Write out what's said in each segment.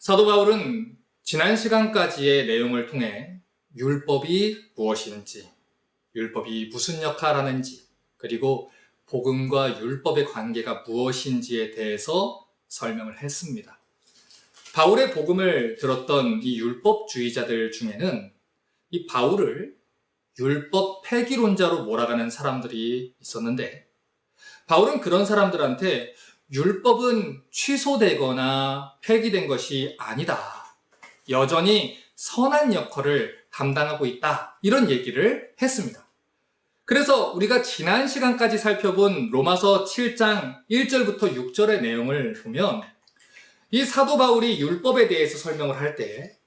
사도 바울은 지난 시간까지의 내용을 통해 율법이 무엇인지, 율법이 무슨 역할을 하는지, 그리고 복음과 율법의 관계가 무엇인지에 대해서 설명을 했습니다. 바울의 복음을 들었던 이 율법주의자들 중에는 이 바울을 율법 폐기론자로 몰아가는 사람들이 있었는데, 바울은 그런 사람들한테 율법은 취소되거나 폐기된 것이 아니다, 여전히 선한 역할을 담당하고 있다, 이런 얘기를 했습니다. 그래서 우리가 지난 시간까지 살펴본 로마서 7장 1절부터 6절의 내용을 보면 이 사도 바울이 율법에 대해서 설명을 할 때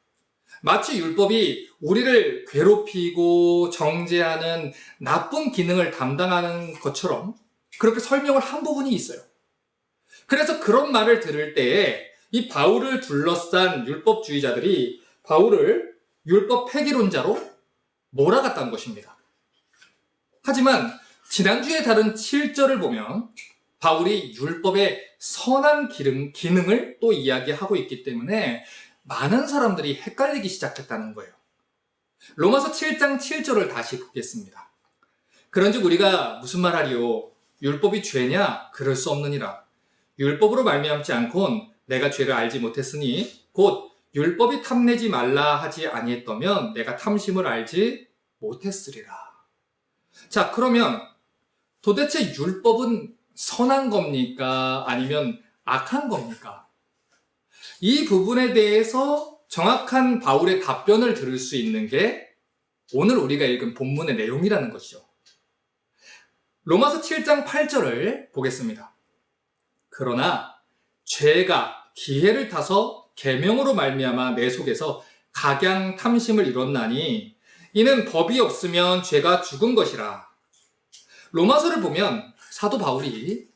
마치 율법이 우리를 괴롭히고 정죄하는 나쁜 기능을 담당하는 것처럼 그렇게 설명을 한 부분이 있어요. 그래서 그런 말을 들을 때에 이 바울을 둘러싼 율법주의자들이 바울을 율법 폐기론자로 몰아갔다는 것입니다. 하지만 지난주에 다룬 7절을 보면 바울이 율법의 선한 기능을 또 이야기하고 있기 때문에 많은 사람들이 헷갈리기 시작했다는 거예요. 로마서 7장 7절을 다시 보겠습니다. 그런즉 우리가 무슨 말하리요? 율법이 죄냐? 그럴 수 없느니라. 율법으로 말미암지 않곤 내가 죄를 알지 못했으니 곧 율법이 탐내지 말라 하지 아니했다면 내가 탐심을 알지 못했으리라. 자, 그러면 도대체 율법은 선한 겁니까? 아니면 악한 겁니까? 이 부분에 대해서 정확한 바울의 답변을 들을 수 있는 게 오늘 우리가 읽은 본문의 내용이라는 것이죠. 로마서 7장 8절을 보겠습니다. 그러나 죄가 기회를 타서 계명으로 말미암아 내 속에서 각양 탐심을 이뤘나니 이는 법이 없으면 죄가 죽은 것이라. 로마서를 보면 사도 바울이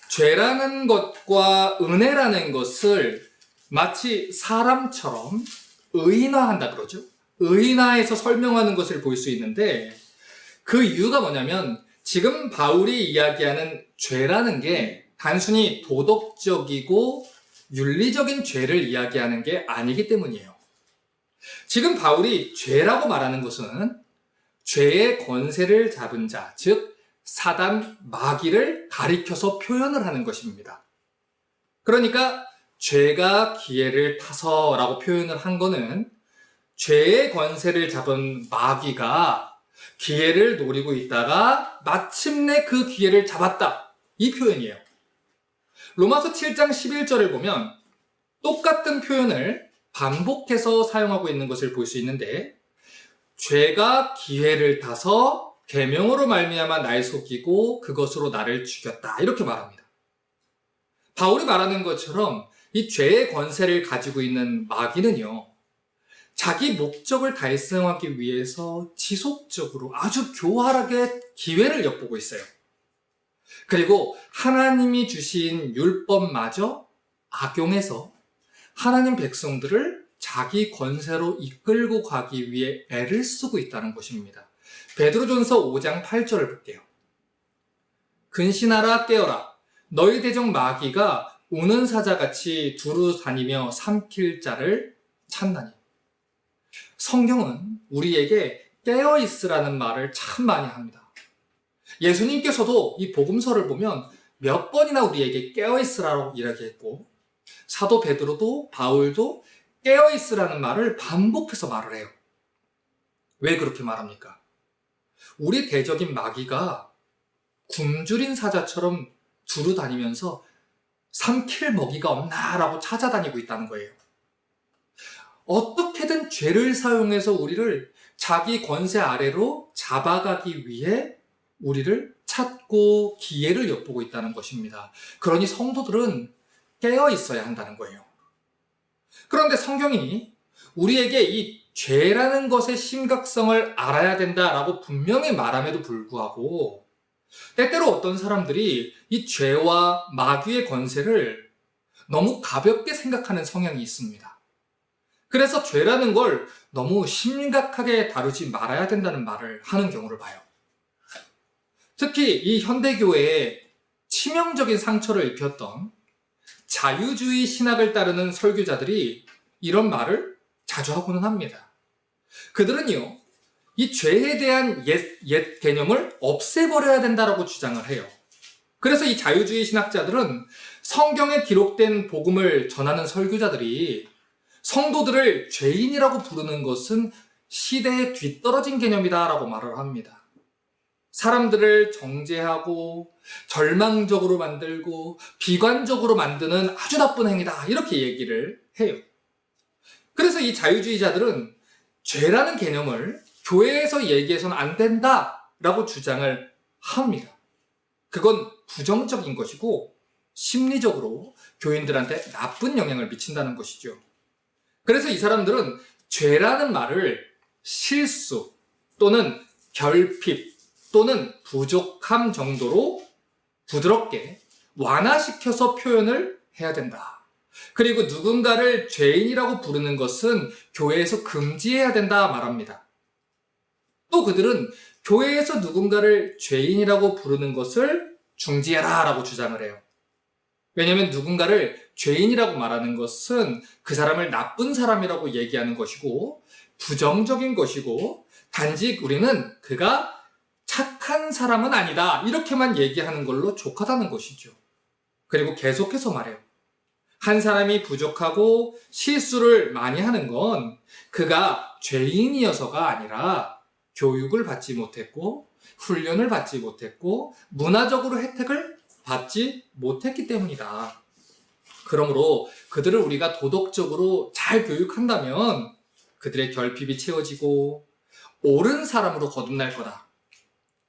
죄라는 것과 은혜라는 것을 마치 사람처럼 의인화한다 그러죠. 의인화해서 설명하는 것을 볼 수 있는데 그 이유가 뭐냐면 지금 바울이 이야기하는 죄라는 게 단순히 도덕적이고 윤리적인 죄를 이야기하는 게 아니기 때문이에요. 지금 바울이 죄라고 말하는 것은 죄의 권세를 잡은 자, 즉 사단, 마귀를 가리켜서 표현을 하는 것입니다. 그러니까 죄가 기회를 타서라고 표현을 한 거는 죄의 권세를 잡은 마귀가 기회를 노리고 있다가 마침내 그 기회를 잡았다, 이 표현이에요. 로마서 7장 11절을 보면 똑같은 표현을 반복해서 사용하고 있는 것을 볼 수 있는데 죄가 기회를 타서 계명으로 말미암아 날 속이고 그것으로 나를 죽였다, 이렇게 말합니다. 바울이 말하는 것처럼 이 죄의 권세를 가지고 있는 마귀는요, 자기 목적을 달성하기 위해서 지속적으로 아주 교활하게 기회를 엿보고 있어요. 그리고 하나님이 주신 율법마저 악용해서 하나님 백성들을 자기 권세로 이끌고 가기 위해 애를 쓰고 있다는 것입니다. 베드로전서 5장 8절을 볼게요. 근신하라 깨어라. 너희 대적 마귀가 우는 사자같이 두루 다니며 삼킬 자를 찾나니. 성경은 우리에게 깨어있으라는 말을 참 많이 합니다. 예수님께서도 이 복음서를 보면 몇 번이나 우리에게 깨어있으라고 이야기했고 사도 베드로도 바울도 깨어있으라는 말을 반복해서 말을 해요. 왜 그렇게 말합니까? 우리 대적인 마귀가 굶주린 사자처럼 두루 다니면서 삼킬 먹이가 없나라고 찾아다니고 있다는 거예요. 어떻게든 죄를 사용해서 우리를 자기 권세 아래로 잡아가기 위해 우리를 찾고 기회를 엿보고 있다는 것입니다. 그러니 성도들은 깨어 있어야 한다는 거예요. 그런데 성경이 우리에게 이 죄라는 것의 심각성을 알아야 된다라고 분명히 말함에도 불구하고 때때로 어떤 사람들이 이 죄와 마귀의 권세를 너무 가볍게 생각하는 성향이 있습니다. 그래서 죄라는 걸 너무 심각하게 다루지 말아야 된다는 말을 하는 경우를 봐요. 특히 이 현대교회에 치명적인 상처를 입혔던 자유주의 신학을 따르는 설교자들이 이런 말을 자주 하고는 합니다. 그들은요, 이 죄에 대한 옛 개념을 없애버려야 된다라고 주장을 해요. 그래서 이 자유주의 신학자들은 성경에 기록된 복음을 전하는 설교자들이 성도들을 죄인이라고 부르는 것은 시대에 뒤떨어진 개념이다라고 말을 합니다. 사람들을 정죄하고 절망적으로 만들고 비관적으로 만드는 아주 나쁜 행위다, 이렇게 얘기를 해요. 그래서 이 자유주의자들은 죄라는 개념을 교회에서 얘기해서는 안 된다라고 주장을 합니다. 그건 부정적인 것이고 심리적으로 교인들한테 나쁜 영향을 미친다는 것이죠. 그래서 이 사람들은 죄라는 말을 실수 또는 결핍 또는 부족함 정도로 부드럽게 완화시켜서 표현을 해야 된다. 그리고 누군가를 죄인이라고 부르는 것은 교회에서 금지해야 된다 말합니다. 또 그들은 교회에서 누군가를 죄인이라고 부르는 것을 중지해라 라고 주장을 해요. 왜냐하면 누군가를 죄인이라고 말하는 것은 그 사람을 나쁜 사람이라고 얘기하는 것이고 부정적인 것이고 단지 우리는 그가 착한 사람은 아니다, 이렇게만 얘기하는 걸로 족하다는 것이죠. 그리고 계속해서 말해요. 한 사람이 부족하고 실수를 많이 하는 건 그가 죄인이어서가 아니라 교육을 받지 못했고 훈련을 받지 못했고 문화적으로 혜택을 받지 못했기 때문이다. 그러므로 그들을 우리가 도덕적으로 잘 교육한다면 그들의 결핍이 채워지고 옳은 사람으로 거듭날 거다.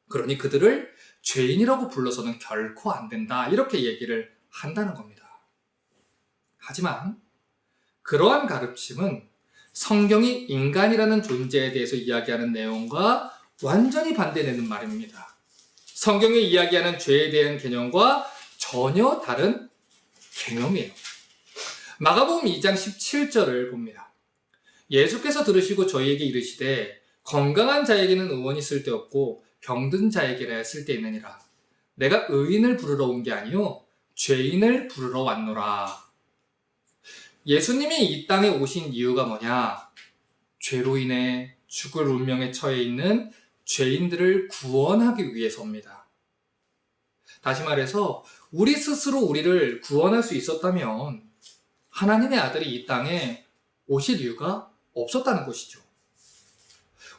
그러니 그들을 죄인이라고 불러서는 결코 안 된다, 이렇게 얘기를 한다는 겁니다. 하지만 그러한 가르침은 성경이 인간이라는 존재에 대해서 이야기하는 내용과 완전히 반대되는 말입니다. 성경이 이야기하는 죄에 대한 개념과 전혀 다른 개념이에요. 마가복음 2장 17절을 봅니다. 예수께서 들으시고 저희에게 이르시되 건강한 자에게는 의원이 쓸데없고 병든 자에게라야 쓸데있느니라. 내가 의인을 부르러 온 게 아니요 죄인을 부르러 왔노라. 예수님이 이 땅에 오신 이유가 뭐냐? 죄로 인해 죽을 운명에 처해 있는 죄인들을 구원하기 위해서입니다. 다시 말해서 우리 스스로 우리를 구원할 수 있었다면 하나님의 아들이 이 땅에 오실 이유가 없었다는 것이죠.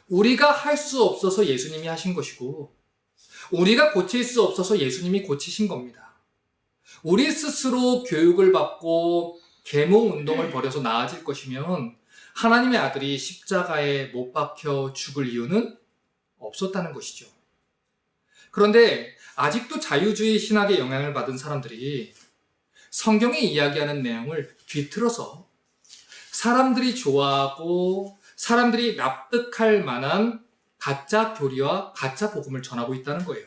우리가 할 수 없어서 예수님이 하신 것이고 우리가 고칠 수 없어서 예수님이 고치신 겁니다. 우리 스스로 교육을 받고 계몽 운동을 벌여서 나아질 것이면 하나님의 아들이 십자가에 못 박혀 죽을 이유는 없었다는 것이죠. 그런데 아직도 자유주의 신학의 영향을 받은 사람들이 성경이 이야기하는 내용을 뒤틀어서 사람들이 좋아하고 사람들이 납득할 만한 가짜 교리와 가짜 복음을 전하고 있다는 거예요.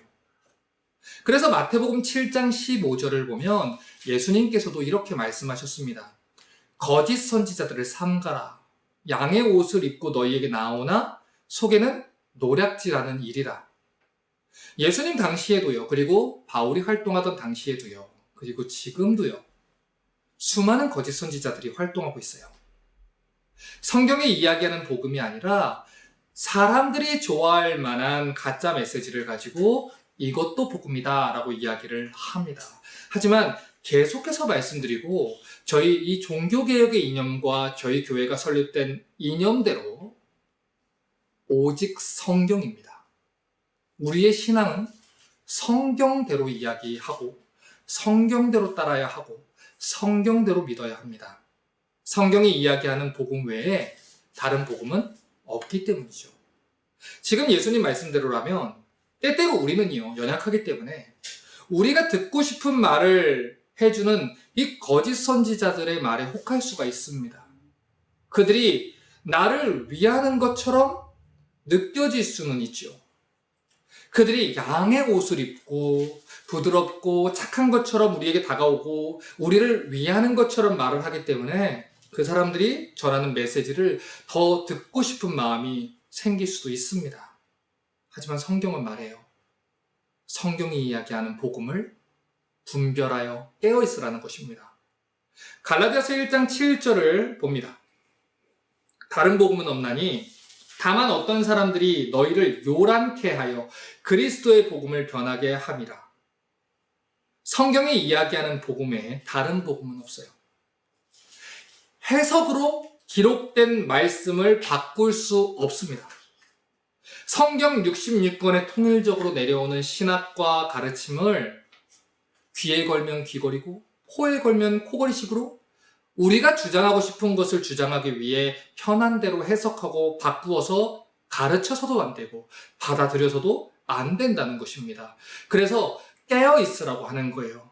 그래서 마태복음 7장 15절을 보면 예수님께서도 이렇게 말씀하셨습니다. 거짓 선지자들을 삼가라. 양의 옷을 입고 너희에게 나오나 속에는 노략질하는 일이라. 예수님 당시에도요, 그리고 바울이 활동하던 당시에도요, 그리고 지금도요, 수많은 거짓 선지자들이 활동하고 있어요. 성경이 이야기하는 복음이 아니라 사람들이 좋아할 만한 가짜 메시지를 가지고 이것도 복음이다 라고 이야기를 합니다. 하지만 계속해서 말씀드리고 저희 이 종교개혁의 이념과 저희 교회가 설립된 이념대로 오직 성경입니다. 우리의 신앙은 성경대로 이야기하고 성경대로 따라야 하고 성경대로 믿어야 합니다. 성경이 이야기하는 복음 외에 다른 복음은 없기 때문이죠. 지금 예수님 말씀대로라면 때때로 우리는요, 연약하기 때문에 우리가 듣고 싶은 말을 해주는 이 거짓 선지자들의 말에 혹할 수가 있습니다. 그들이 나를 위하는 것처럼 느껴질 수는 있죠. 그들이 양의 옷을 입고 부드럽고 착한 것처럼 우리에게 다가오고 우리를 위하는 것처럼 말을 하기 때문에 그 사람들이 전하는 메시지를 더 듣고 싶은 마음이 생길 수도 있습니다. 하지만 성경은 말해요. 성경이 이야기하는 복음을 분별하여 깨어있으라는 것입니다. 갈라디아서 1장 7절을 봅니다. 다른 복음은 없나니 다만 어떤 사람들이 너희를 요란케 하여 그리스도의 복음을 변하게 함이라. 성경이 이야기하는 복음 외에 다른 복음은 없어요. 해석으로 기록된 말씀을 바꿀 수 없습니다. 성경 66권에 통일적으로 내려오는 신학과 가르침을 귀에 걸면 귀걸이고 코에 걸면 코걸이식으로 우리가 주장하고 싶은 것을 주장하기 위해 편한 대로 해석하고 바꾸어서 가르쳐서도 안 되고 받아들여서도 안 된다는 것입니다. 그래서 깨어있으라고 하는 거예요.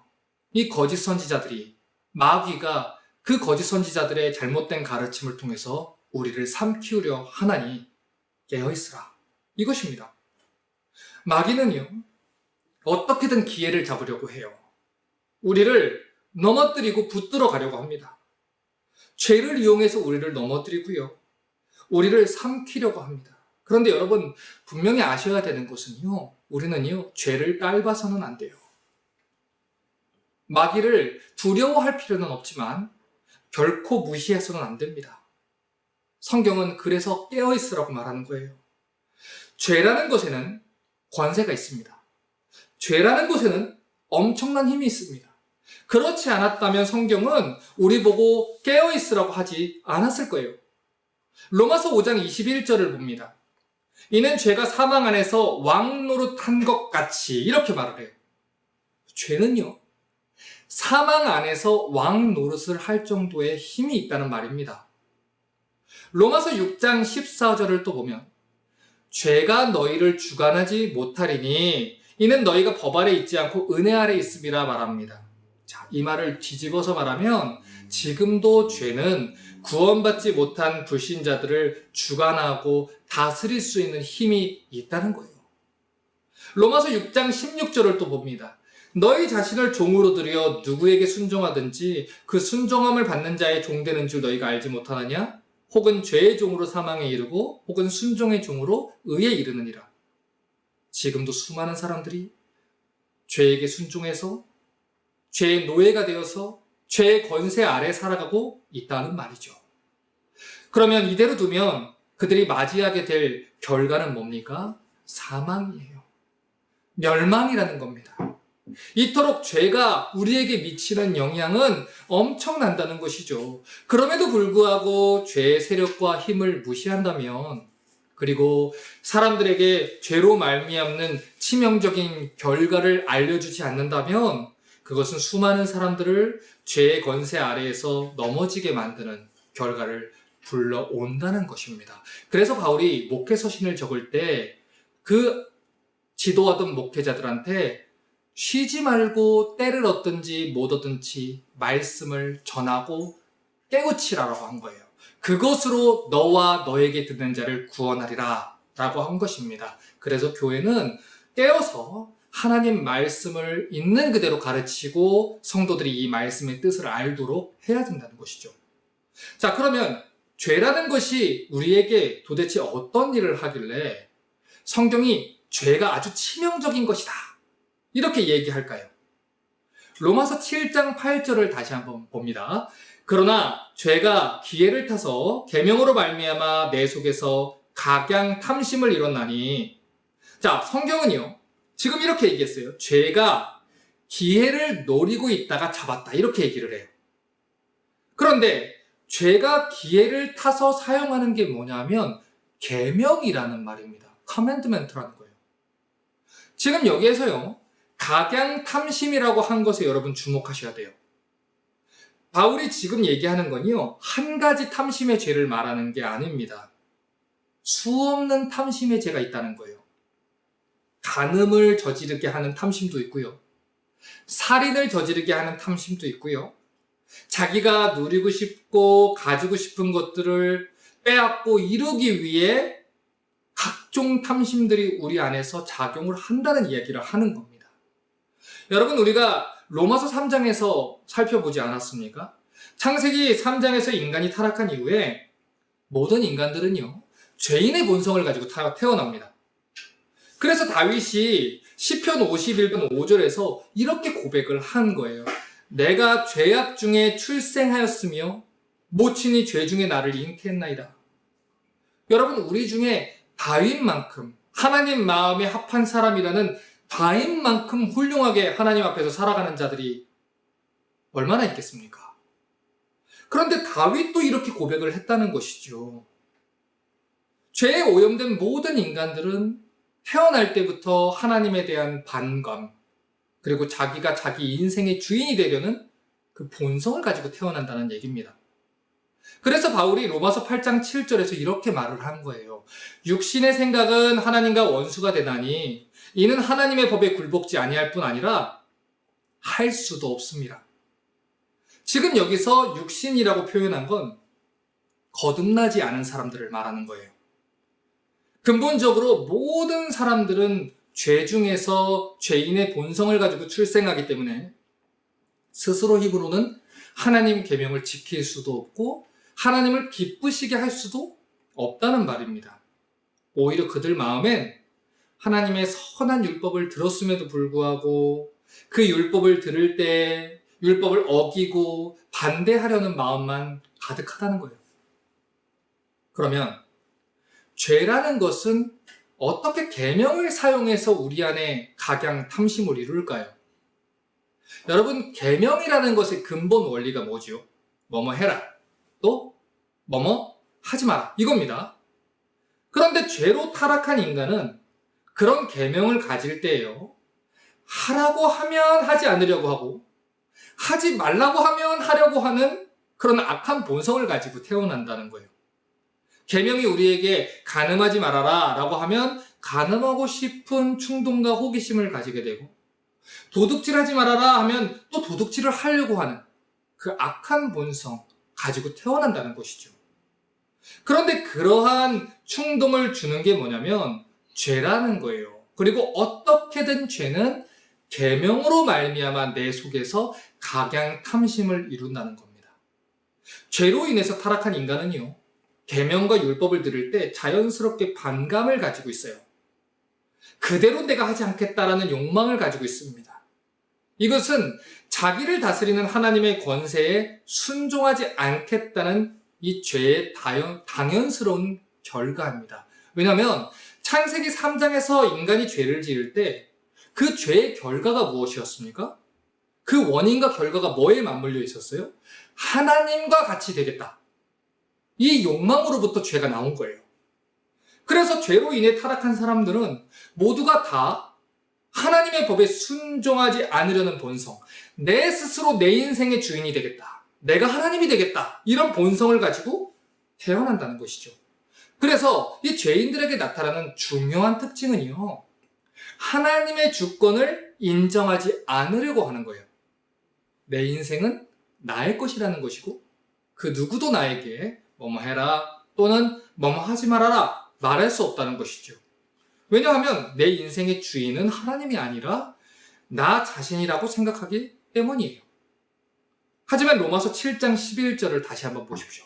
이 거짓 선지자들이, 마귀가 그 거짓 선지자들의 잘못된 가르침을 통해서 우리를 삼키우려 하나니 깨어있으라. 이것입니다. 마귀는요, 어떻게든 기회를 잡으려고 해요. 우리를 넘어뜨리고 붙들어 가려고 합니다. 죄를 이용해서 우리를 넘어뜨리고요, 우리를 삼키려고 합니다. 그런데 여러분, 분명히 아셔야 되는 것은요, 우리는요, 죄를 짧아서는 안 돼요. 마귀를 두려워할 필요는 없지만 결코 무시해서는 안 됩니다. 성경은 그래서 깨어있으라고 말하는 거예요. 죄라는 것에는 권세가 있습니다. 죄라는 것에는 엄청난 힘이 있습니다. 그렇지 않았다면 성경은 우리 보고 깨어있으라고 하지 않았을 거예요. 로마서 5장 21절을 봅니다. 이는 죄가 사망 안에서 왕노릇한 것 같이, 이렇게 말을 해요. 죄는요, 사망 안에서 왕노릇을 할 정도의 힘이 있다는 말입니다. 로마서 6장 14절을 또 보면 죄가 너희를 주관하지 못하리니 이는 너희가 법 아래 있지 않고 은혜 아래 있음이라 말합니다. 자, 이 말을 뒤집어서 말하면 지금도 죄는 구원받지 못한 불신자들을 주관하고 다스릴 수 있는 힘이 있다는 거예요. 로마서 6장 16절을 또 봅니다. 너희 자신을 종으로 들여 누구에게 순종하든지 그 순종함을 받는 자의 종되는 줄 너희가 알지 못하느냐? 혹은 죄의 종으로 사망에 이르고 혹은 순종의 종으로 의에 이르느니라. 지금도 수많은 사람들이 죄에게 순종해서 죄의 노예가 되어서 죄의 권세 아래 살아가고 있다는 말이죠. 그러면 이대로 두면 그들이 맞이하게 될 결과는 뭡니까? 사망이에요. 멸망이라는 겁니다. 이토록 죄가 우리에게 미치는 영향은 엄청난다는 것이죠. 그럼에도 불구하고 죄의 세력과 힘을 무시한다면, 그리고 사람들에게 죄로 말미암는 치명적인 결과를 알려주지 않는다면 그것은 수많은 사람들을 죄의 권세 아래에서 넘어지게 만드는 결과를 불러온다는 것입니다. 그래서 바울이 목회 서신을 적을 때 그 지도하던 목회자들한테 쉬지 말고 때를 얻든지 못 얻든지 말씀을 전하고 깨우치라라고 한 거예요. 그것으로 너와 너에게 듣는 자를 구원하리라 라고 한 것입니다. 그래서 교회는 깨어서 하나님 말씀을 있는 그대로 가르치고 성도들이 이 말씀의 뜻을 알도록 해야 된다는 것이죠. 자, 그러면 죄라는 것이 우리에게 도대체 어떤 일을 하길래 성경이 죄가 아주 치명적인 것이다 이렇게 얘기할까요? 로마서 7장 8절을 다시 한번 봅니다. 그러나 죄가 기회를 타서 계명으로 말미암아 내 속에서 각양 탐심을 이뤘나니, 자, 성경은요 지금 이렇게 얘기했어요. 죄가 기회를 노리고 있다가 잡았다 이렇게 얘기를 해요. 그런데 죄가 기회를 타서 사용하는 게 뭐냐면 계명이라는 말입니다. 커맨드멘트라는 거예요. 지금 여기에서요 각양 탐심이라고 한 것에 여러분 주목하셔야 돼요. 바울이 지금 얘기하는 건요 한 가지 탐심의 죄를 말하는 게 아닙니다. 수없는 탐심의 죄가 있다는 거예요. 간음을 저지르게 하는 탐심도 있고요, 살인을 저지르게 하는 탐심도 있고요, 자기가 누리고 싶고 가지고 싶은 것들을 빼앗고 이루기 위해 각종 탐심들이 우리 안에서 작용을 한다는 이야기를 하는 겁니다. 여러분, 우리가 로마서 3장에서 살펴보지 않았습니까? 창세기 3장에서 인간이 타락한 이후에 모든 인간들은요 죄인의 본성을 가지고 태어납니다. 그래서 다윗이 시편 51편 5절에서 이렇게 고백을 한 거예요. 내가 죄악 중에 출생하였으며 모친이 죄 중에 나를 잉태했나이다. 여러분, 우리 중에 다윗만큼 하나님 마음에 합한 사람이라는 다윗만큼 훌륭하게 하나님 앞에서 살아가는 자들이 얼마나 있겠습니까? 그런데 다윗도 이렇게 고백을 했다는 것이죠. 죄에 오염된 모든 인간들은 태어날 때부터 하나님에 대한 반감, 그리고 자기가 자기 인생의 주인이 되려는 그 본성을 가지고 태어난다는 얘기입니다. 그래서 바울이 로마서 8장 7절에서 이렇게 말을 한 거예요. 육신의 생각은 하나님과 원수가 되나니 이는 하나님의 법에 굴복지 아니할 뿐 아니라 할 수도 없습니다. 지금 여기서 육신이라고 표현한 건 거듭나지 않은 사람들을 말하는 거예요. 근본적으로 모든 사람들은 죄 중에서 죄인의 본성을 가지고 출생하기 때문에 스스로 힘으로는 하나님 계명을 지킬 수도 없고 하나님을 기쁘시게 할 수도 없다는 말입니다. 오히려 그들 마음엔 하나님의 선한 율법을 들었음에도 불구하고 그 율법을 들을 때 율법을 어기고 반대하려는 마음만 가득하다는 거예요. 그러면 죄라는 것은 어떻게 계명을 사용해서 우리 안에 각양 탐심을 이룰까요? 여러분, 계명이라는 것의 근본 원리가 뭐죠? 뭐뭐 해라, 또 뭐뭐 하지 마라, 이겁니다. 그런데 죄로 타락한 인간은 그런 계명을 가질 때에요, 하라고 하면 하지 않으려고 하고 하지 말라고 하면 하려고 하는 그런 악한 본성을 가지고 태어난다는 거예요. 계명이 우리에게 간음하지 말아라 라고 하면 간음하고 싶은 충동과 호기심을 가지게 되고, 도둑질하지 말아라 하면 또 도둑질을 하려고 하는 그 악한 본성 가지고 태어난다는 것이죠. 그런데 그러한 충동을 주는 게 뭐냐면 죄라는 거예요. 그리고 어떻게든 죄는 계명으로 말미암아 내 속에서 각양 탐심을 이룬다는 겁니다. 죄로 인해서 타락한 인간은요, 계명과 율법을 들을 때 자연스럽게 반감을 가지고 있어요. 그대로 내가 하지 않겠다라는 욕망을 가지고 있습니다. 이것은 자기를 다스리는 하나님의 권세에 순종하지 않겠다는 이 죄의 당연스러운 결과입니다. 왜냐하면 창세기 3장에서 인간이 죄를 지을 때 그 죄의 결과가 무엇이었습니까? 그 원인과 결과가 뭐에 맞물려 있었어요? 하나님과 같이 되겠다. 이 욕망으로부터 죄가 나온 거예요. 그래서 죄로 인해 타락한 사람들은 모두가 다 하나님의 법에 순종하지 않으려는 본성, 내 스스로 내 인생의 주인이 되겠다, 내가 하나님이 되겠다, 이런 본성을 가지고 태어난다는 것이죠. 그래서 이 죄인들에게 나타나는 중요한 특징은요, 하나님의 주권을 인정하지 않으려고 하는 거예요. 내 인생은 나의 것이라는 것이고 그 누구도 나에게 뭐뭐 해라 또는 뭐뭐 하지 말아라 말할 수 없다는 것이죠. 왜냐하면 내 인생의 주인은 하나님이 아니라 나 자신이라고 생각하기 때문이에요. 하지만 로마서 7장 11절을 다시 한번 보십시오.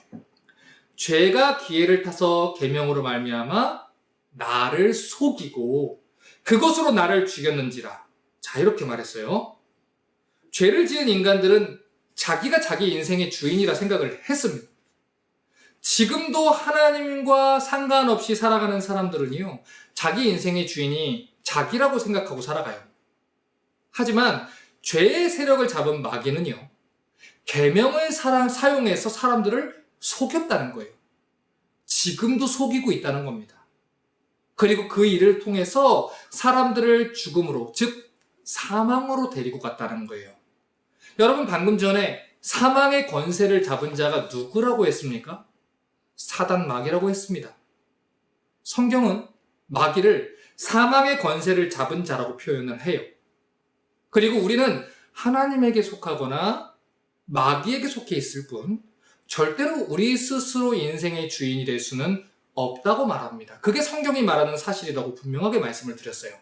죄가 기회를 타서 계명으로 말미암아 나를 속이고 그것으로 나를 죽였는지라. 자, 이렇게 말했어요. 죄를 지은 인간들은 자기가 자기 인생의 주인이라 생각을 했습니다. 지금도 하나님과 상관없이 살아가는 사람들은요, 자기 인생의 주인이 자기라고 생각하고 살아가요. 하지만 죄의 세력을 잡은 마귀는요, 계명을 사용해서 사람들을 속였다는 거예요. 지금도 속이고 있다는 겁니다. 그리고 그 일을 통해서 사람들을 죽음으로, 즉 사망으로 데리고 갔다는 거예요. 여러분, 방금 전에 사망의 권세를 잡은 자가 누구라고 했습니까? 사단 마귀라고 했습니다. 성경은 마귀를 사망의 권세를 잡은 자라고 표현을 해요. 그리고 우리는 하나님에게 속하거나 마귀에게 속해 있을 뿐 절대로 우리 스스로 인생의 주인이 될 수는 없다고 말합니다. 그게 성경이 말하는 사실이라고 분명하게 말씀을 드렸어요.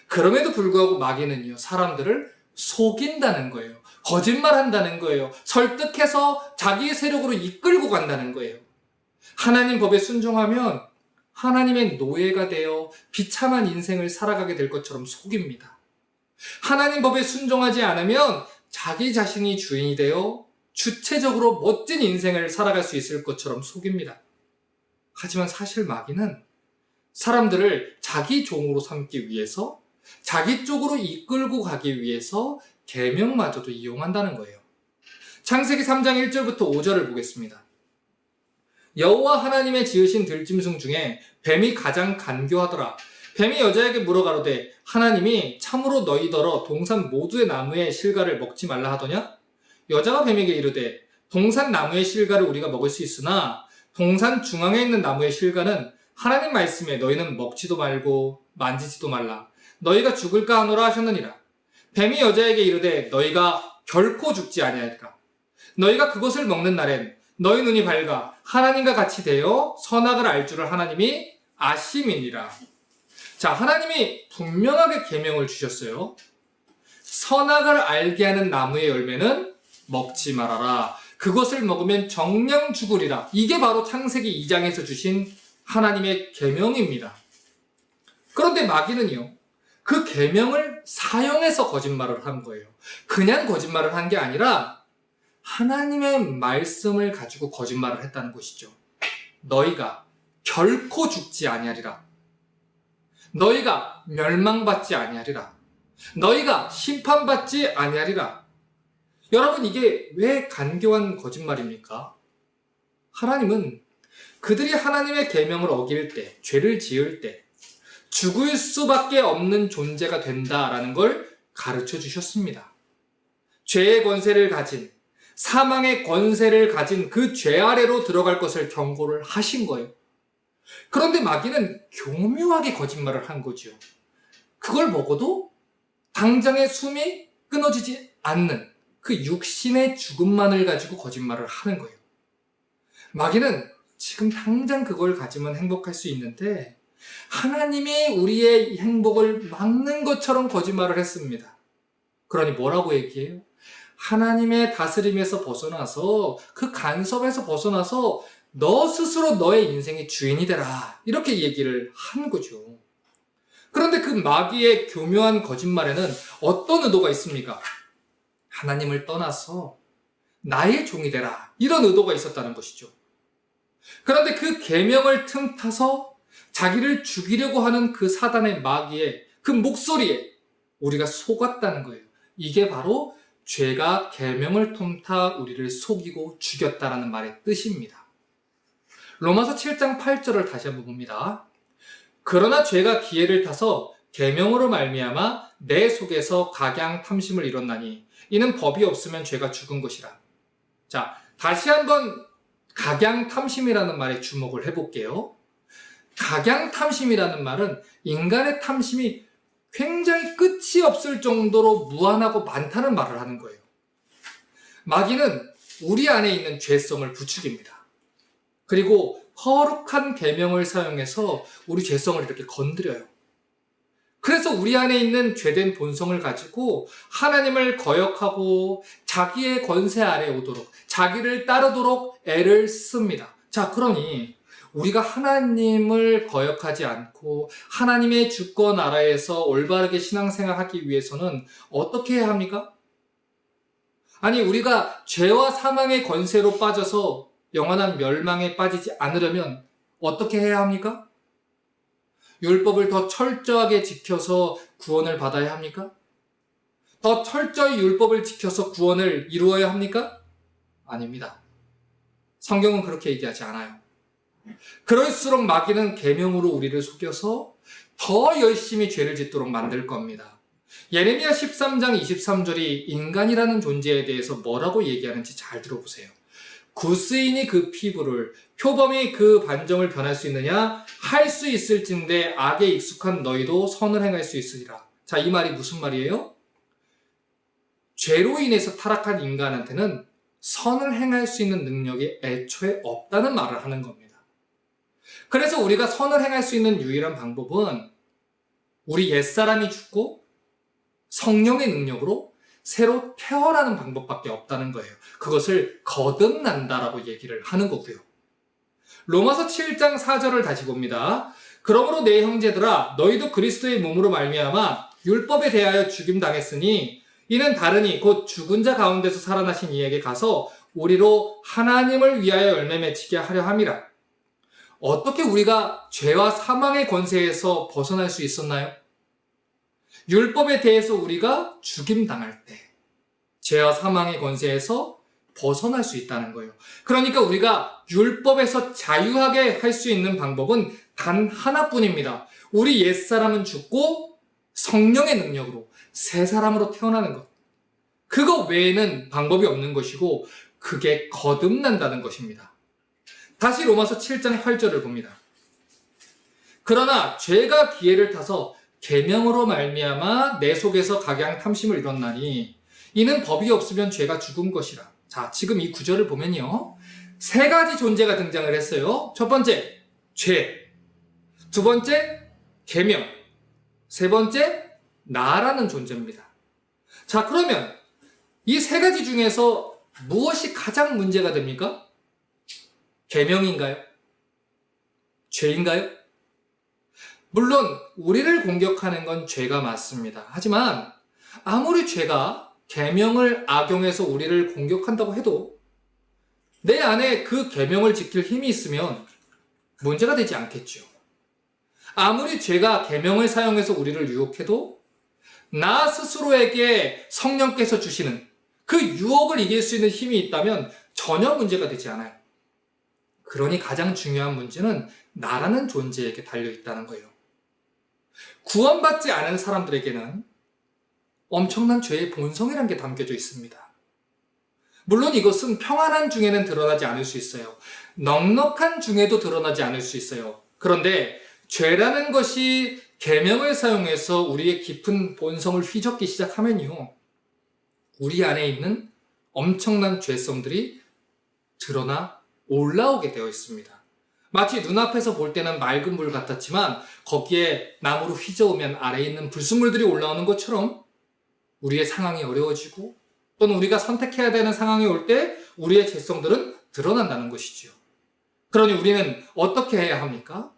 그럼에도 불구하고 마귀는요, 사람들을 속인다는 거예요. 거짓말한다는 거예요. 설득해서 자기의 세력으로 이끌고 간다는 거예요. 하나님 법에 순종하면 하나님의 노예가 되어 비참한 인생을 살아가게 될 것처럼 속입니다. 하나님 법에 순종하지 않으면 자기 자신이 주인이 되어 주체적으로 멋진 인생을 살아갈 수 있을 것처럼 속입니다. 하지만 사실 마귀는 사람들을 자기 종으로 삼기 위해서, 자기 쪽으로 이끌고 가기 위해서 계명마저도 이용한다는 거예요. 창세기 3장 1절부터 5절을 보겠습니다. 여호와 하나님의 지으신 들짐승 중에 뱀이 가장 간교하더라. 뱀이 여자에게 물어가로되 하나님이 참으로 너희더러 동산 모두의 나무의 실과를 먹지 말라 하더냐? 여자가 뱀에게 이르되 동산 나무의 실과를 우리가 먹을 수 있으나 동산 중앙에 있는 나무의 실과는 하나님 말씀에 너희는 먹지도 말고 만지지도 말라. 너희가 죽을까 하노라 하셨느니라. 뱀이 여자에게 이르되 너희가 결코 죽지 아니하리라. 너희가 그것을 먹는 날엔 너희 눈이 밝아 하나님과 같이 되어 선악을 알 줄을 하나님이 아심이니라. 자, 하나님이 분명하게 계명을 주셨어요. 선악을 알게 하는 나무의 열매는 먹지 말아라. 그것을 먹으면 정녕 죽으리라. 이게 바로 창세기 2장에서 주신 하나님의 계명입니다. 그런데 마귀는요, 그 계명을 사용해서 거짓말을 한 거예요. 그냥 거짓말을 한 게 아니라 하나님의 말씀을 가지고 거짓말을 했다는 것이죠. 너희가 결코 죽지 아니하리라. 너희가 멸망받지 아니하리라. 너희가 심판받지 아니하리라. 여러분, 이게 왜 간교한 거짓말입니까? 하나님은 그들이 하나님의 계명을 어길 때, 죄를 지을 때 죽을 수밖에 없는 존재가 된다라는 걸 가르쳐 주셨습니다. 죄의 권세를 가진, 사망의 권세를 가진 그 죄 아래로 들어갈 것을 경고를 하신 거예요. 그런데 마귀는 교묘하게 거짓말을 한 거죠. 그걸 먹어도 당장의 숨이 끊어지지 않는 그 육신의 죽음만을 가지고 거짓말을 하는 거예요. 마귀는 지금 당장 그걸 가지면 행복할 수 있는데 하나님이 우리의 행복을 막는 것처럼 거짓말을 했습니다. 그러니 뭐라고 얘기해요? 하나님의 다스림에서 벗어나서, 그 간섭에서 벗어나서 너 스스로 너의 인생의 주인이 되라, 이렇게 얘기를 한 거죠. 그런데 그 마귀의 교묘한 거짓말에는 어떤 의도가 있습니까? 하나님을 떠나서 나의 종이 되라, 이런 의도가 있었다는 것이죠. 그런데 그 계명을 틈타서 자기를 죽이려고 하는 그 사단의 마귀의 그 목소리에 우리가 속았다는 거예요. 이게 바로 죄가 계명을 틈타 우리를 속이고 죽였다라는 말의 뜻입니다. 로마서 7장 8절을 다시 한번 봅니다. 그러나 죄가 기회를 타서 계명으로 말미암아 내 속에서 각양 탐심을 이뤘나니 이는 법이 없으면 죄가 죽은 것이라. 자, 다시 한번 각양 탐심이라는 말에 주목을 해볼게요. 각양 탐심이라는 말은 인간의 탐심이 굉장히 끝이 없을 정도로 무한하고 많다는 말을 하는 거예요. 마귀는 우리 안에 있는 죄성을 부추깁니다. 그리고 거룩한 계명을 사용해서 우리 죄성을 이렇게 건드려요. 그래서 우리 안에 있는 죄된 본성을 가지고 하나님을 거역하고 자기의 권세 아래에 오도록, 자기를 따르도록 애를 씁니다. 자, 그러니 우리가 하나님을 거역하지 않고 하나님의 주권 아래에서 올바르게 신앙생활하기 위해서는 어떻게 해야 합니까? 아니, 우리가 죄와 사망의 권세로 빠져서 영원한 멸망에 빠지지 않으려면 어떻게 해야 합니까? 율법을 더 철저하게 지켜서 구원을 받아야 합니까? 더 철저히 율법을 지켜서 구원을 이루어야 합니까? 아닙니다. 성경은 그렇게 얘기하지 않아요. 그럴수록 마귀는 계명으로 우리를 속여서 더 열심히 죄를 짓도록 만들 겁니다. 예레미야 13장 23절이 인간이라는 존재에 대해서 뭐라고 얘기하는지 잘 들어보세요. 구스인이 그 피부를, 표범이 그 반정을 변할 수 있느냐? 할 수 있을진데 악에 익숙한 너희도 선을 행할 수 있으리라. 자, 이 말이 무슨 말이에요? 죄로 인해서 타락한 인간한테는 선을 행할 수 있는 능력이 애초에 없다는 말을 하는 겁니다. 그래서 우리가 선을 행할 수 있는 유일한 방법은 우리 옛사람이 죽고 성령의 능력으로 새로 태어나는 방법밖에 없다는 거예요. 그것을 거듭난다라고 얘기를 하는 거고요. 로마서 7장 4절을 다시 봅니다. 그러므로 내 형제들아, 너희도 그리스도의 몸으로 말미암아 율법에 대하여 죽임당했으니 이는 다르니 곧 죽은 자 가운데서 살아나신 이에게 가서 우리로 하나님을 위하여 열매 맺히게 하려 함이라. 어떻게 우리가 죄와 사망의 권세에서 벗어날 수 있었나요? 율법에 대해서 우리가 죽임당할 때 죄와 사망의 권세에서 벗어날 수 있다는 거예요. 그러니까 우리가 율법에서 자유하게 할 수 있는 방법은 단 하나뿐입니다. 우리 옛사람은 죽고 성령의 능력으로 새 사람으로 태어나는 것. 그거 외에는 방법이 없는 것이고 그게 거듭난다는 것입니다. 다시 로마서 7장 8절을 봅니다. 그러나 죄가 기회를 타서 계명으로 말미암아 내 속에서 각양 탐심을 이뤘나니 이는 법이 없으면 죄가 죽은 것이라. 자, 지금 이 구절을 보면요. 세 가지 존재가 등장을 했어요. 첫 번째, 죄. 두 번째, 계명. 세 번째, 나라는 존재입니다. 자, 그러면 이 세 가지 중에서 무엇이 가장 문제가 됩니까? 계명인가요? 죄인가요? 물론 우리를 공격하는 건 죄가 맞습니다. 하지만 아무리 죄가 계명을 악용해서 우리를 공격한다고 해도 내 안에 그 계명을 지킬 힘이 있으면 문제가 되지 않겠죠. 아무리 죄가 계명을 사용해서 우리를 유혹해도 나 스스로에게 성령께서 주시는 그 유혹을 이길 수 있는 힘이 있다면 전혀 문제가 되지 않아요. 그러니 가장 중요한 문제는 나라는 존재에게 달려있다는 거예요. 구원받지 않은 사람들에게는 엄청난 죄의 본성이라는 게 담겨져 있습니다. 물론 이것은 평안한 중에는 드러나지 않을 수 있어요. 넉넉한 중에도 드러나지 않을 수 있어요. 그런데 죄라는 것이 계명을 사용해서 우리의 깊은 본성을 휘젓기 시작하면요. 우리 안에 있는 엄청난 죄성들이 드러나 올라오게 되어 있습니다. 마치 눈앞에서 볼 때는 맑은 물 같았지만 거기에 나무로 휘저으면 아래에 있는 불순물들이 올라오는 것처럼 우리의 상황이 어려워지고 또는 우리가 선택해야 되는 상황이 올 때 우리의 죄성들은 드러난다는 것이지요. 그러니 우리는 어떻게 해야 합니까?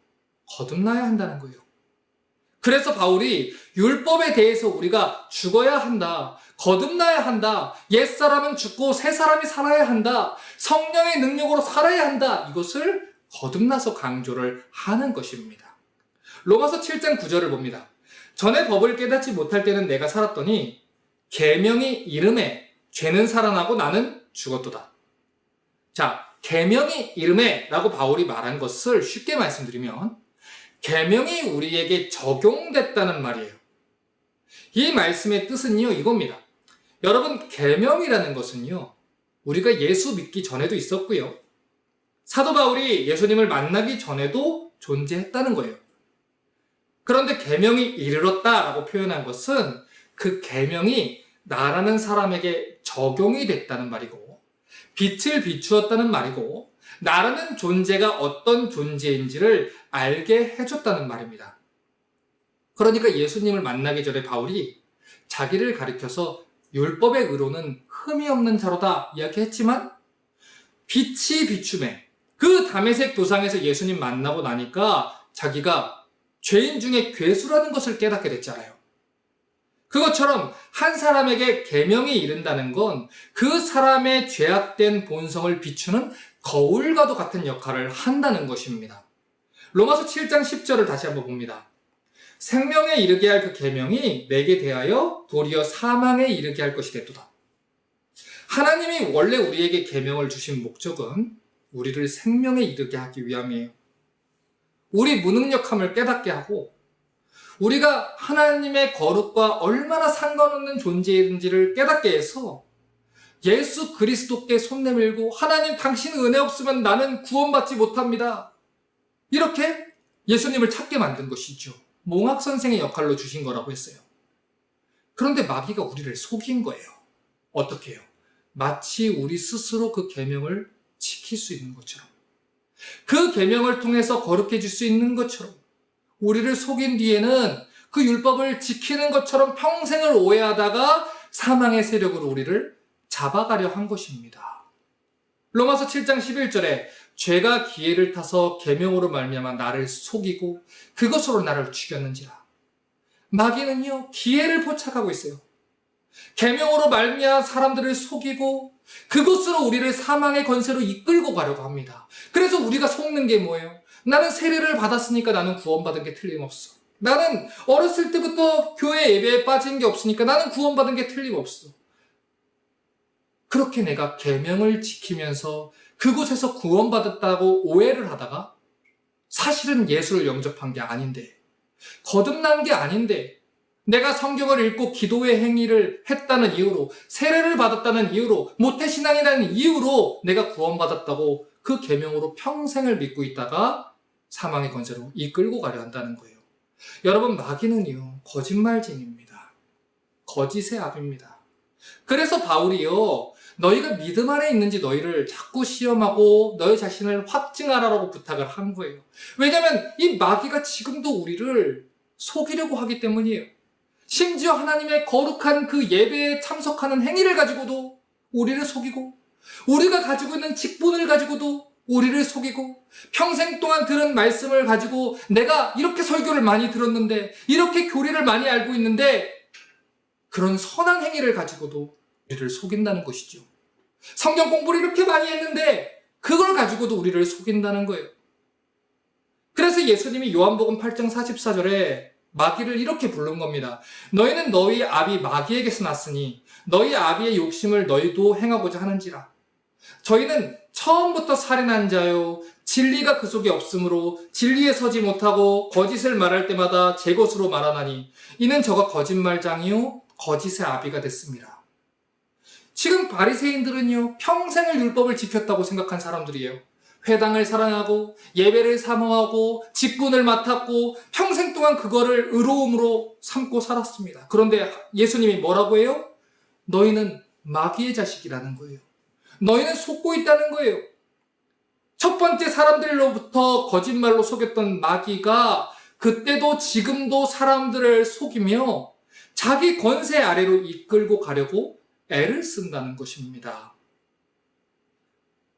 거듭나야 한다는 거예요. 그래서 바울이 율법에 대해서 우리가 죽어야 한다. 거듭나야 한다. 옛사람은 죽고 새 사람이 살아야 한다. 성령의 능력으로 살아야 한다. 이것을 거듭나서 강조를 하는 것입니다. 로마서 7장 9절을 봅니다. 전에 법을 깨닫지 못할 때는 내가 살았더니 계명이 이름에 죄는 살아나고 나는 죽었도다. 자, 계명이 이름에 라고 바울이 말한 것을 쉽게 말씀드리면 계명이 우리에게 적용됐다는 말이에요. 이 말씀의 뜻은요, 이겁니다. 여러분, 계명이라는 것은요, 우리가 예수 믿기 전에도 있었고요. 사도 바울이 예수님을 만나기 전에도 존재했다는 거예요. 그런데 계명이 이르렀다라고 표현한 것은 그 계명이 나라는 사람에게 적용이 됐다는 말이고 빛을 비추었다는 말이고 나라는 존재가 어떤 존재인지를 알게 해줬다는 말입니다. 그러니까 예수님을 만나기 전에 바울이 자기를 가리켜서 율법의 의로는 흠이 없는 자로다 이야기했지만 빛이 비춤에 그 다메섹 도상에서 예수님 만나고 나니까 자기가 죄인 중에 괴수라는 것을 깨닫게 됐잖아요. 그것처럼 한 사람에게 계명이 이른다는 건 그 사람의 죄악된 본성을 비추는 거울과도 같은 역할을 한다는 것입니다. 로마서 7장 10절을 다시 한번 봅니다. 생명에 이르게 할 그 계명이 내게 대하여 도리어 사망에 이르게 할 것이 됐도다. 하나님이 원래 우리에게 계명을 주신 목적은 우리를 생명에 이르게 하기 위함이에요. 우리 무능력함을 깨닫게 하고 우리가 하나님의 거룩과 얼마나 상관없는 존재인지를 깨닫게 해서 예수 그리스도께 손 내밀고 하나님 당신 은혜 없으면 나는 구원받지 못합니다. 이렇게 예수님을 찾게 만든 것이죠. 몽학 선생의 역할로 주신 거라고 했어요. 그런데 마귀가 우리를 속인 거예요. 어떻게 해요? 마치 우리 스스로 그 계명을 지킬 수 있는 것처럼 그 계명을 통해서 거룩해질 수 있는 것처럼 우리를 속인 뒤에는 그 율법을 지키는 것처럼 평생을 오해하다가 사망의 세력으로 우리를 잡아가려 한 것입니다. 로마서 7장 11절에 죄가 기회를 타서 계명으로 말미암아 나를 속이고 그것으로 나를 죽였는지라. 마귀는요 기회를 포착하고 있어요. 계명으로 말미암아 사람들을 속이고 그것으로 우리를 사망의 권세로 이끌고 가려고 합니다. 그래서 우리가 속는 게 뭐예요? 나는 세례를 받았으니까 나는 구원받은 게 틀림없어. 나는 어렸을 때부터 교회 예배에 빠진 게 없으니까 나는 구원받은 게 틀림없어. 그렇게 내가 계명을 지키면서 그곳에서 구원받았다고 오해를 하다가 사실은 예수를 영접한 게 아닌데, 거듭난 게 아닌데, 내가 성경을 읽고 기도의 행위를 했다는 이유로, 세례를 받았다는 이유로, 모태신앙이라는 이유로 내가 구원받았다고 그 계명으로 평생을 믿고 있다가 사망의 권세로 이끌고 가려 한다는 거예요. 여러분, 마귀는요, 거짓말쟁이입니다. 거짓의 압입니다. 그래서 바울이요, 너희가 믿음 안에 있는지 너희를 자꾸 시험하고 너희 자신을 확증하라고 부탁을 한 거예요. 왜냐하면 이 마귀가 지금도 우리를 속이려고 하기 때문이에요. 심지어 하나님의 거룩한 그 예배에 참석하는 행위를 가지고도 우리를 속이고, 우리가 가지고 있는 직분을 가지고도 우리를 속이고, 평생 동안 들은 말씀을 가지고 내가 이렇게 설교를 많이 들었는데, 이렇게 교리를 많이 알고 있는데, 그런 선한 행위를 가지고도 우리를 속인다는 것이죠. 성경 공부를 이렇게 많이 했는데 그걸 가지고도 우리를 속인다는 거예요. 그래서 예수님이 요한복음 8장 44절에 마귀를 이렇게 부른 겁니다. 너희는 너희 아비 마귀에게서 났으니 너희 아비의 욕심을 너희도 행하고자 하는지라. 저희는 처음부터 살인한 자요, 진리가 그 속에 없으므로 진리에 서지 못하고 거짓을 말할 때마다 제 것으로 말하나니 이는 저가 거짓말장이요 거짓의 아비가 됐습니다. 지금 바리새인들은요, 평생을 율법을 지켰다고 생각한 사람들이에요. 회당을 사랑하고 예배를 사모하고 직분을 맡았고 평생 동안 그거를 의로움으로 삼고 살았습니다. 그런데 예수님이 뭐라고 해요? 너희는 마귀의 자식이라는 거예요. 너희는 속고 있다는 거예요. 첫 번째 사람들로부터 거짓말로 속였던 마귀가 그때도 지금도 사람들을 속이며 자기 권세 아래로 이끌고 가려고 애를 쓴다는 것입니다.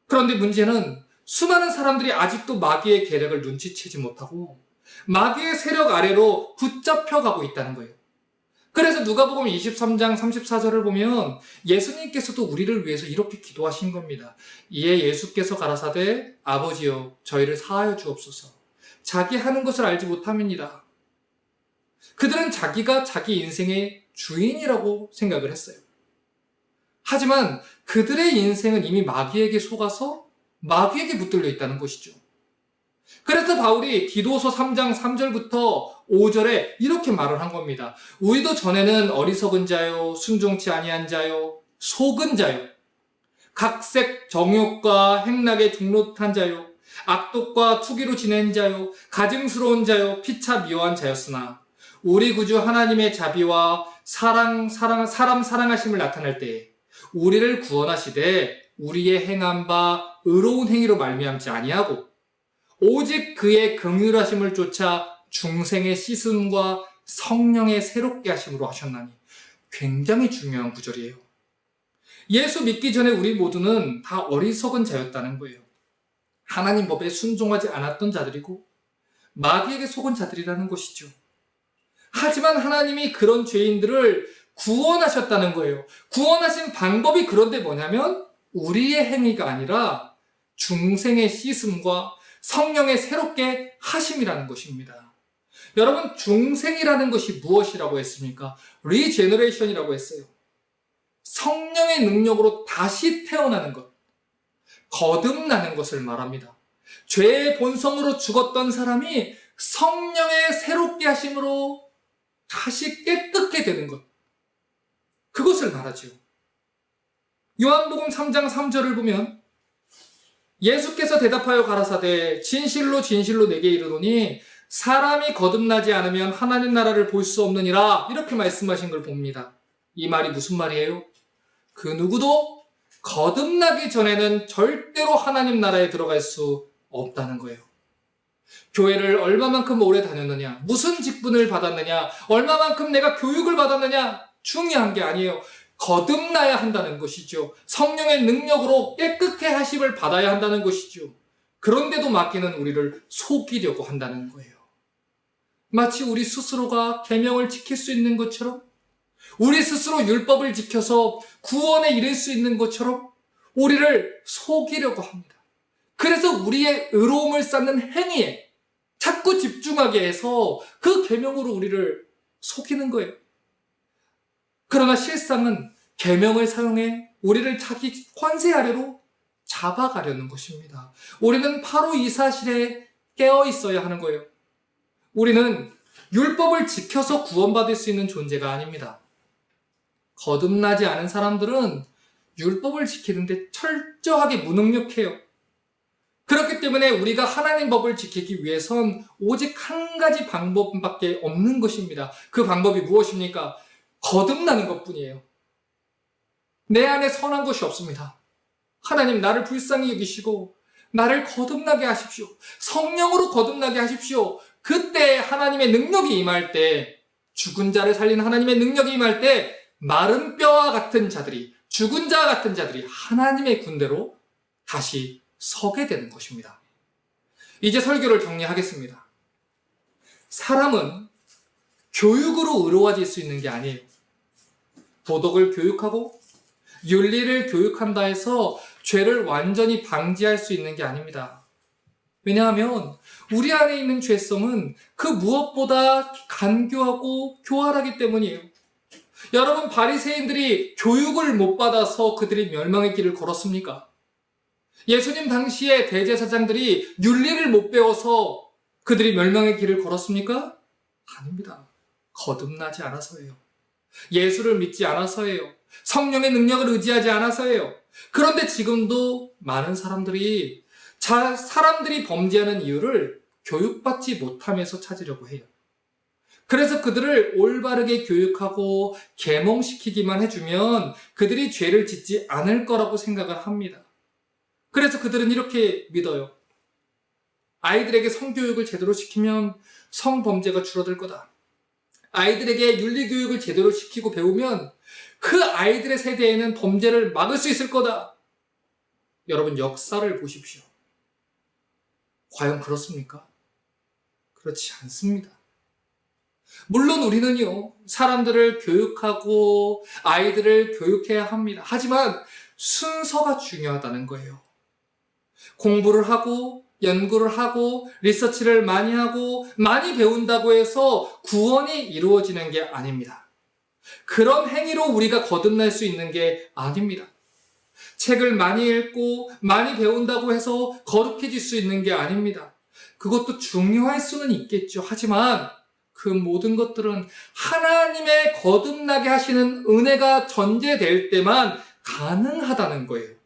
그런데 문제는 수많은 사람들이 아직도 마귀의 계략을 눈치채지 못하고 마귀의 세력 아래로 붙잡혀가고 있다는 거예요. 그래서 누가복음 23장 34절을 보면 예수님께서도 우리를 위해서 이렇게 기도하신 겁니다. 이에 예수께서 가라사대 아버지여 저희를 사하여 주옵소서. 자기 하는 것을 알지 못함이니라. 그들은 자기가 자기 인생의 주인이라고 생각을 했어요. 하지만 그들의 인생은 이미 마귀에게 속아서 마귀에게 붙들려 있다는 것이죠. 그래서 바울이 디도서 3장 3절부터 5절에 이렇게 말을 한 겁니다. 우리도 전에는 어리석은 자요, 순종치 아니한 자요, 속은 자요, 각색 정욕과 행락에 중롯한 자요, 악독과 투기로 지낸 자요, 가증스러운 자요, 피차 미워한 자였으나 우리 구주 하나님의 자비와 사람 사랑하심을 나타낼 때에 우리를 구원하시되 우리의 행한 바 의로운 행위로 말미암지 아니하고 오직 그의 긍휼하심을 쫓아 중생의 씻음과 성령의 새롭게 하심으로 하셨나니. 굉장히 중요한 구절이에요. 예수 믿기 전에 우리 모두는 다 어리석은 자였다는 거예요. 하나님 법에 순종하지 않았던 자들이고 마귀에게 속은 자들이라는 것이죠. 하지만 하나님이 그런 죄인들을 구원하셨다는 거예요. 구원하신 방법이 그런데 뭐냐면 우리의 행위가 아니라 중생의 씻음과 성령의 새롭게 하심이라는 것입니다. 여러분, 중생이라는 것이 무엇이라고 했습니까? 리제너레이션이라고 했어요. 성령의 능력으로 다시 태어나는 것, 거듭나는 것을 말합니다. 죄의 본성으로 죽었던 사람이 성령의 새롭게 하심으로 다시 깨끗게 되는 것, 그것을 말하죠. 요한복음 3장 3절을 보면 예수께서 대답하여 가라사대 진실로 진실로 내게 이르노니 사람이 거듭나지 않으면 하나님 나라를 볼 수 없느니라, 이렇게 말씀하신 걸 봅니다. 이 말이 무슨 말이에요? 그 누구도 거듭나기 전에는 절대로 하나님 나라에 들어갈 수 없다는 거예요. 교회를 얼마만큼 오래 다녔느냐, 무슨 직분을 받았느냐, 얼마만큼 내가 교육을 받았느냐, 중요한 게 아니에요. 거듭나야 한다는 것이죠. 성령의 능력으로 깨끗게 하심을 받아야 한다는 것이죠. 그런데도 마귀는 우리를 속이려고 한다는 거예요. 마치 우리 스스로가 계명을 지킬 수 있는 것처럼, 우리 스스로 율법을 지켜서 구원에 이를 수 있는 것처럼 우리를 속이려고 합니다. 그래서 우리의 의로움을 쌓는 행위에 자꾸 집중하게 해서 그 계명으로 우리를 속이는 거예요. 그러나 실상은 계명을 사용해 우리를 자기 권세 아래로 잡아가려는 것입니다. 우리는 바로 이 사실에 깨어 있어야 하는 거예요. 우리는 율법을 지켜서 구원받을 수 있는 존재가 아닙니다. 거듭나지 않은 사람들은 율법을 지키는데 철저하게 무능력해요. 그렇기 때문에 우리가 하나님 법을 지키기 위해선 오직 한 가지 방법밖에 없는 것입니다. 그 방법이 무엇입니까? 거듭나는 것뿐이에요. 내 안에 선한 것이 없습니다. 하나님 나를 불쌍히 여기시고 나를 거듭나게 하십시오. 성령으로 거듭나게 하십시오. 그때 하나님의 능력이 임할 때, 죽은 자를 살리는 하나님의 능력이 임할 때 마른 뼈와 같은 자들이, 죽은 자와 같은 자들이 하나님의 군대로 다시 서게 되는 것입니다. 이제 설교를 정리하겠습니다. 사람은 교육으로 의로워질 수 있는 게 아니에요. 도덕을 교육하고 윤리를 교육한다 해서 죄를 완전히 방지할 수 있는 게 아닙니다. 왜냐하면 우리 안에 있는 죄성은 그 무엇보다 간교하고 교활하기 때문이에요. 여러분, 바리새인들이 교육을 못 받아서 그들이 멸망의 길을 걸었습니까? 예수님 당시에 대제사장들이 윤리를 못 배워서 그들이 멸망의 길을 걸었습니까? 아닙니다. 거듭나지 않아서예요. 예수를 믿지 않아서예요. 성령의 능력을 의지하지 않아서예요. 그런데 지금도 많은 사람들이 사람들이 범죄하는 이유를 교육받지 못하면서 찾으려고 해요. 그래서 그들을 올바르게 교육하고 계몽시키기만 해주면 그들이 죄를 짓지 않을 거라고 생각을 합니다. 그래서 그들은 이렇게 믿어요. 아이들에게 성교육을 제대로 시키면 성범죄가 줄어들 거다. 아이들에게 윤리교육을 제대로 시키고 배우면 그 아이들의 세대에는 범죄를 막을 수 있을 거다. 여러분, 역사를 보십시오. 과연 그렇습니까? 그렇지 않습니다. 물론 우리는요, 사람들을 교육하고 아이들을 교육해야 합니다. 하지만 순서가 중요하다는 거예요. 공부를 하고 연구를 하고 리서치를 많이 하고 많이 배운다고 해서 구원이 이루어지는 게 아닙니다. 그런 행위로 우리가 거듭날 수 있는 게 아닙니다. 책을 많이 읽고 많이 배운다고 해서 거룩해질 수 있는 게 아닙니다. 그것도 중요할 수는 있겠죠. 하지만 그 모든 것들은 하나님의 거듭나게 하시는 은혜가 전제될 때만 가능하다는 거예요.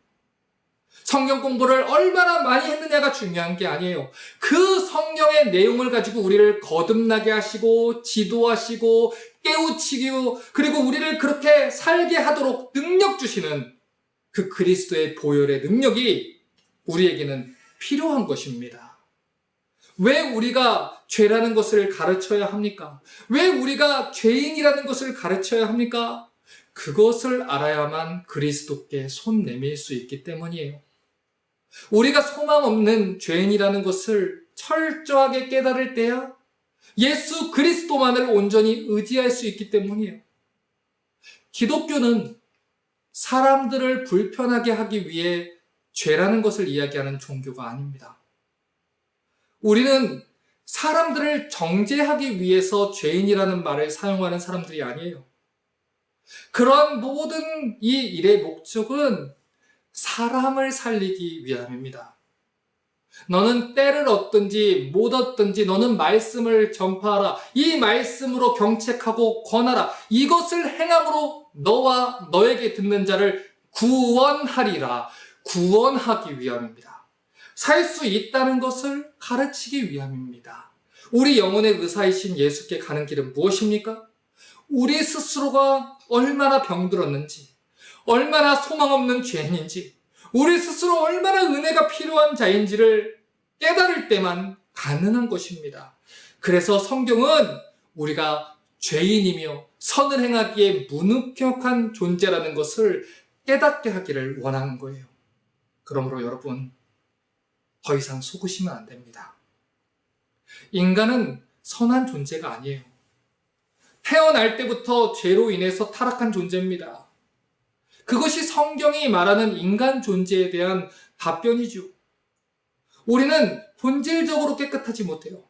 성경 공부를 얼마나 많이 했느냐가 중요한 게 아니에요. 그 성경의 내용을 가지고 우리를 거듭나게 하시고 지도하시고 깨우치고 그리고 우리를 그렇게 살게 하도록 능력 주시는 그 그리스도의 보혈의 능력이 우리에게는 필요한 것입니다. 왜 우리가 죄라는 것을 가르쳐야 합니까? 왜 우리가 죄인이라는 것을 가르쳐야 합니까? 그것을 알아야만 그리스도께 손 내밀 수 있기 때문이에요. 우리가 소망 없는 죄인이라는 것을 철저하게 깨달을 때야 예수 그리스도만을 온전히 의지할 수 있기 때문이에요. 기독교는 사람들을 불편하게 하기 위해 죄라는 것을 이야기하는 종교가 아닙니다. 우리는 사람들을 정죄하기 위해서 죄인이라는 말을 사용하는 사람들이 아니에요. 그런 모든 이 일의 목적은 사람을 살리기 위함입니다. 너는 때를 얻든지 못 얻든지 너는 말씀을 전파하라. 이 말씀으로 경책하고 권하라. 이것을 행함으로 너와 너에게 듣는 자를 구원하리라. 구원하기 위함입니다. 살 수 있다는 것을 가르치기 위함입니다. 우리 영혼의 의사이신 예수께 가는 길은 무엇입니까? 우리 스스로가 얼마나 병들었는지, 얼마나 소망 없는 죄인인지, 우리 스스로 얼마나 은혜가 필요한 자인지를 깨달을 때만 가능한 것입니다. 그래서 성경은 우리가 죄인이며 선을 행하기에 무능력한 존재라는 것을 깨닫게 하기를 원하는 거예요. 그러므로 여러분, 더 이상 속으시면 안 됩니다. 인간은 선한 존재가 아니에요. 태어날 때부터 죄로 인해서 타락한 존재입니다. 그것이 성경이 말하는 인간 존재에 대한 답변이죠. 우리는 본질적으로 깨끗하지 못해요.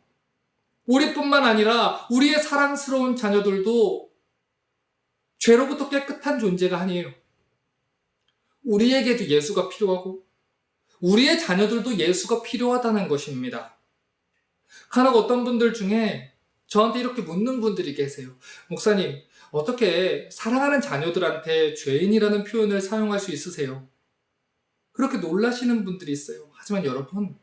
우리뿐만 아니라 우리의 사랑스러운 자녀들도 죄로부터 깨끗한 존재가 아니에요. 우리에게도 예수가 필요하고 우리의 자녀들도 예수가 필요하다는 것입니다. 간혹 어떤 분들 중에 저한테 이렇게 묻는 분들이 계세요. 목사님, 어떻게 사랑하는 자녀들한테 죄인이라는 표현을 사용할 수 있으세요? 그렇게 놀라시는 분들이 있어요. 하지만 여러분,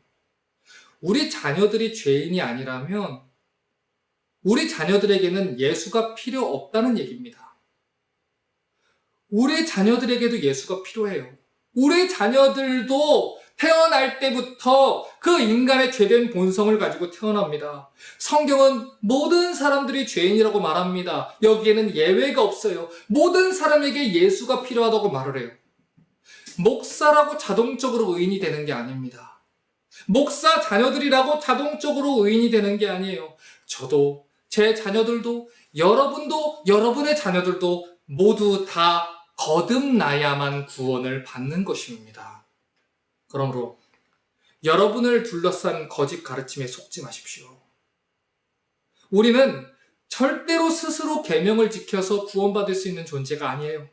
우리 자녀들이 죄인이 아니라면 우리 자녀들에게는 예수가 필요 없다는 얘기입니다. 우리 자녀들에게도 예수가 필요해요. 우리 자녀들도 태어날 때부터 그 인간의 죄된 본성을 가지고 태어납니다. 성경은 모든 사람들이 죄인이라고 말합니다. 여기에는 예외가 없어요. 모든 사람에게 예수가 필요하다고 말을 해요. 목사라고 자동적으로 의인이 되는 게 아닙니다. 목사 자녀들이라고 자동적으로 의인이 되는 게 아니에요. 저도, 제 자녀들도, 여러분도, 여러분의 자녀들도 모두 다 거듭나야만 구원을 받는 것입니다. 그러므로 여러분을 둘러싼 거짓 가르침에 속지 마십시오. 우리는 절대로 스스로 계명을 지켜서 구원받을 수 있는 존재가 아니에요.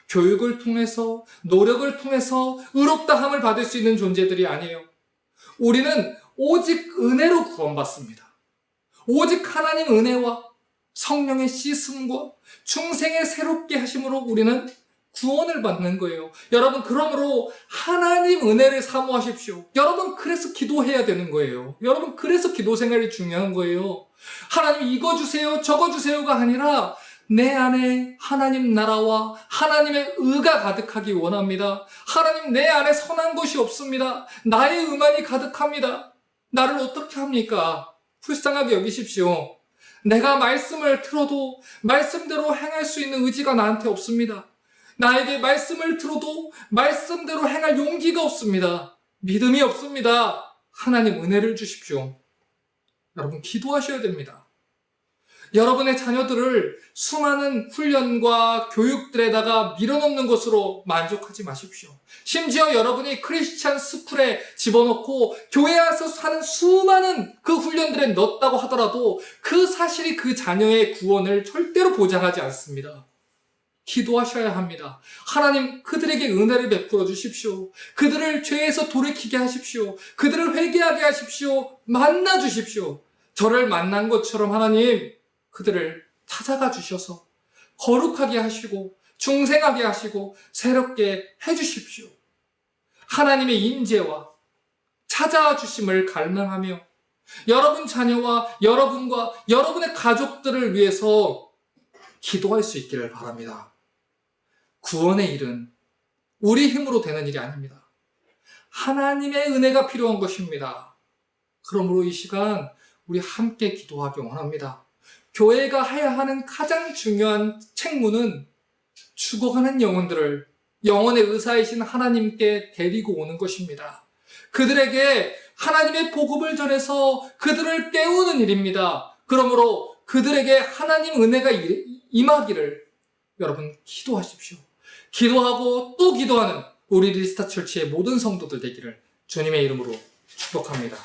교육을 통해서, 노력을 통해서 의롭다함을 받을 수 있는 존재들이 아니에요. 우리는 오직 은혜로 구원받습니다. 오직 하나님 은혜와 성령의 씻음과 중생의 새롭게 하심으로 우리는 구원을 받는 거예요. 여러분, 그러므로 하나님 은혜를 사모하십시오. 여러분, 그래서 기도해야 되는 거예요. 여러분, 그래서 기도 생활이 중요한 거예요. 하나님 이거 주세요, 저거 주세요가 아니라 내 안에 하나님 나라와 하나님의 의가 가득하기 원합니다. 하나님, 내 안에 선한 것이 없습니다. 나의 의만이 가득합니다. 나를 어떻게 합니까? 불쌍하게 여기십시오. 내가 말씀을 들어도 말씀대로 행할 수 있는 의지가 나한테 없습니다. 나에게 말씀을 들어도 말씀대로 행할 용기가 없습니다. 믿음이 없습니다. 하나님 은혜를 주십시오. 여러분, 기도하셔야 됩니다. 여러분의 자녀들을 수많은 훈련과 교육들에다가 밀어넣는 것으로 만족하지 마십시오. 심지어 여러분이 크리스찬 스쿨에 집어넣고 교회에 와서 사는 수많은 그 훈련들에 넣었다고 하더라도 그 사실이 그 자녀의 구원을 절대로 보장하지 않습니다. 기도하셔야 합니다. 하나님, 그들에게 은혜를 베풀어 주십시오. 그들을 죄에서 돌이키게 하십시오. 그들을 회개하게 하십시오. 만나 주십시오. 저를 만난 것처럼 하나님, 그들을 찾아가 주셔서 거룩하게 하시고 중생하게 하시고 새롭게 해주십시오. 하나님의 임재와 찾아와 주심을 갈망하며 여러분 자녀와 여러분과 여러분의 가족들을 위해서 기도할 수 있기를 바랍니다. 구원의 일은 우리 힘으로 되는 일이 아닙니다. 하나님의 은혜가 필요한 것입니다. 그러므로 이 시간 우리 함께 기도하기 원합니다. 교회가 해야 하는 가장 중요한 책무는 죽어가는 영혼들을 영혼의 의사이신 하나님께 데리고 오는 것입니다. 그들에게 하나님의 복음을 전해서 그들을 깨우는 일입니다. 그러므로 그들에게 하나님 은혜가 임하기를 여러분 기도하십시오. 기도하고 또 기도하는 우리 리스타 철치의 모든 성도들 되기를 주님의 이름으로 축복합니다.